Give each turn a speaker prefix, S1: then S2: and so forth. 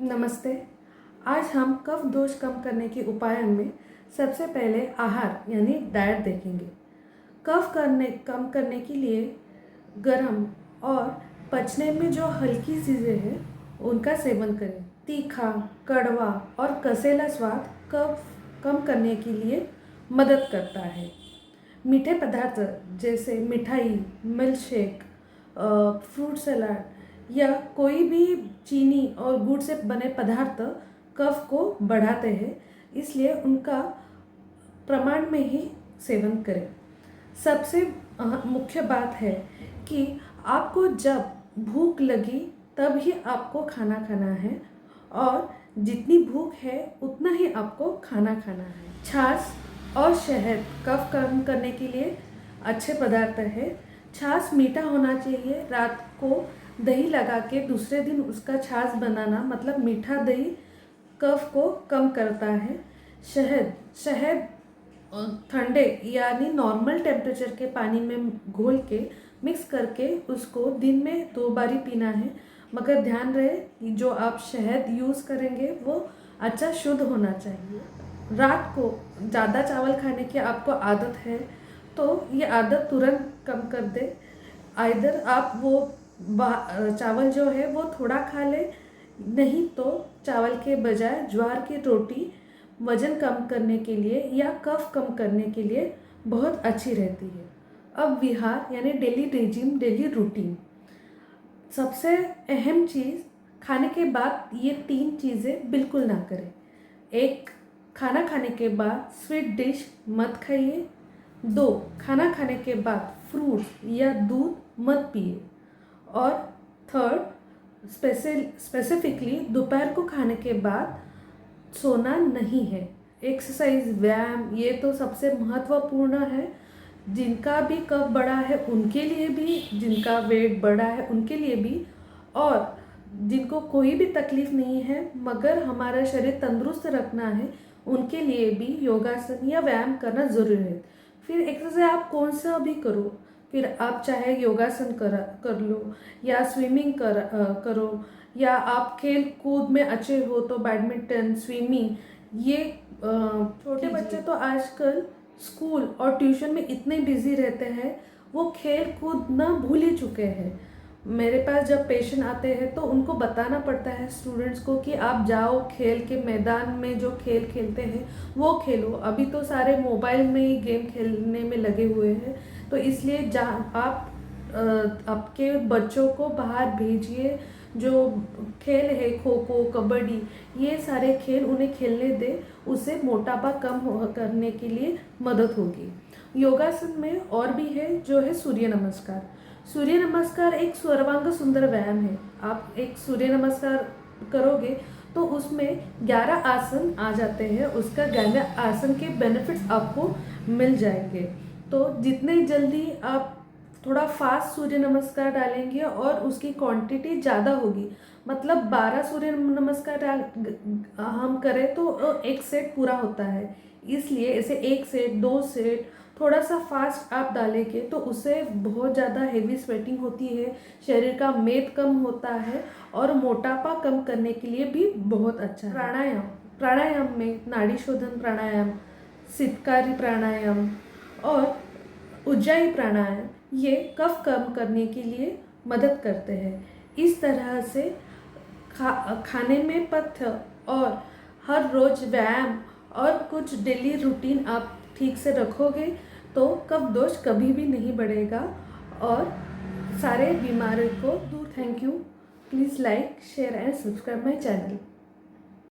S1: नमस्ते। आज हम कफ दोष कम करने के उपायों में सबसे पहले आहार यानी डाइट देखेंगे। कम करने के लिए गर्म और पचने में जो हल्की चीज़ें हैं उनका सेवन करें। तीखा, कड़वा और कसेला स्वाद कफ कम करने के लिए मदद करता है। मीठे पदार्थ जैसे मिठाई, मिल्क शेक, फ्रूट सलाद या कोई भी चीनी और गुड़ से बने पदार्थ कफ को बढ़ाते हैं, इसलिए उनका प्रमाण में ही सेवन करें। सबसे मुख्य बात है कि आपको जब भूख लगी तब ही आपको खाना खाना है और जितनी भूख है उतना ही आपको खाना खाना है। छाछ और शहद कफ कम करने के लिए अच्छे पदार्थ है। छाछ मीठा होना चाहिए। रात को दही लगा के दूसरे दिन उसका छाछ बनाना, मतलब मीठा दही कफ को कम करता है। शहद ठंडे यानी नॉर्मल टेम्परेचर के पानी में घोल के मिक्स करके उसको दिन में 2 बार ही पीना है, मगर ध्यान रहे कि जो आप शहद यूज़ करेंगे वो अच्छा शुद्ध होना चाहिए। रात को ज़्यादा चावल खाने की आपको आदत है तो ये आदत तुरंत कम कर दे। आइदर आप वो चावल जो है वो थोड़ा खा ले, नहीं तो चावल के बजाय ज्वार की रोटी वज़न कम करने के लिए या कफ कम करने के लिए बहुत अच्छी रहती है। अब विहार यानी डेली रेजिम, डेली रूटीन। सबसे अहम चीज़, खाने के बाद ये 3 चीज़ें बिल्कुल ना करें। एक, खाना खाने के बाद स्वीट डिश मत खाइए। 2, खाना खाने के बाद फ्रूट या दूध मत पिए। और थर्ड, स्पेसिफिकली दोपहर को खाने के बाद सोना नहीं है। एक्सरसाइज, व्यायाम ये तो सबसे महत्वपूर्ण है। जिनका भी कफ बड़ा है उनके लिए भी, जिनका वेट बड़ा है उनके लिए भी, और जिनको कोई भी तकलीफ नहीं है मगर हमारा शरीर तंदुरुस्त रखना है उनके लिए भी योगासन या व्यायाम करना ज़रूरी है। फिर एक्सरसाइज आप कौन सा भी करो, फिर आप चाहे योगासन कर लो या स्विमिंग करो, या आप खेल कूद में अच्छे हो तो बैडमिंटन, स्विमिंग, ये छोटे बच्चे तो आजकल स्कूल और ट्यूशन में इतने बिजी रहते हैं वो खेल कूद ना भूल ही चुके हैं। मेरे पास जब पेशेंट आते हैं तो उनको बताना पड़ता है स्टूडेंट्स को कि आप जाओ खेल के मैदान में, जो खेल खेलते हैं वो खेलो। अभी तो सारे मोबाइल में ही गेम खेलने में लगे हुए हैं, तो इसलिए आप आपके बच्चों को बाहर भेजिए। जो खेल है खो खो, कबड्डी, ये सारे खेल उन्हें खेलने दे, उससे मोटापा कम करने के लिए मदद होगी। योगासन में और भी है जो है सूर्य नमस्कार। सूर्य नमस्कार एक सर्वांग सुंदर व्यायाम है। आप एक सूर्य नमस्कार करोगे तो उसमें 11 आसन आ जाते हैं। उसका 11 आसन के बेनिफिट्स आपको मिल जाएंगे। तो जितने जल्दी आप थोड़ा फास्ट सूर्य नमस्कार डालेंगे और उसकी क्वांटिटी ज़्यादा होगी, मतलब 12 सूर्य नमस्कार हम करें तो एक सेट पूरा होता है। इसलिए ऐसे 1 सेट, 2 सेट थोड़ा सा फास्ट आप डालेंगे तो उससे बहुत ज़्यादा हेवी स्वेटिंग होती है, शरीर का मेद कम होता है और मोटापा कम करने के लिए भी बहुत अच्छा है। प्राणायाम में नाड़ी शोधन प्राणायाम, शीतकारी प्राणायाम और उज्जाई प्राणायाम ये कफ कम करने के लिए मदद करते हैं। इस तरह से खाने में पथ्य और हर रोज़ व्यायाम और कुछ डेली रूटीन आप ठीक से रखोगे तो कफ दोष कभी भी नहीं बढ़ेगा और सारे बीमारी को दूर। Thank you. Please like, share and subscribe my channel.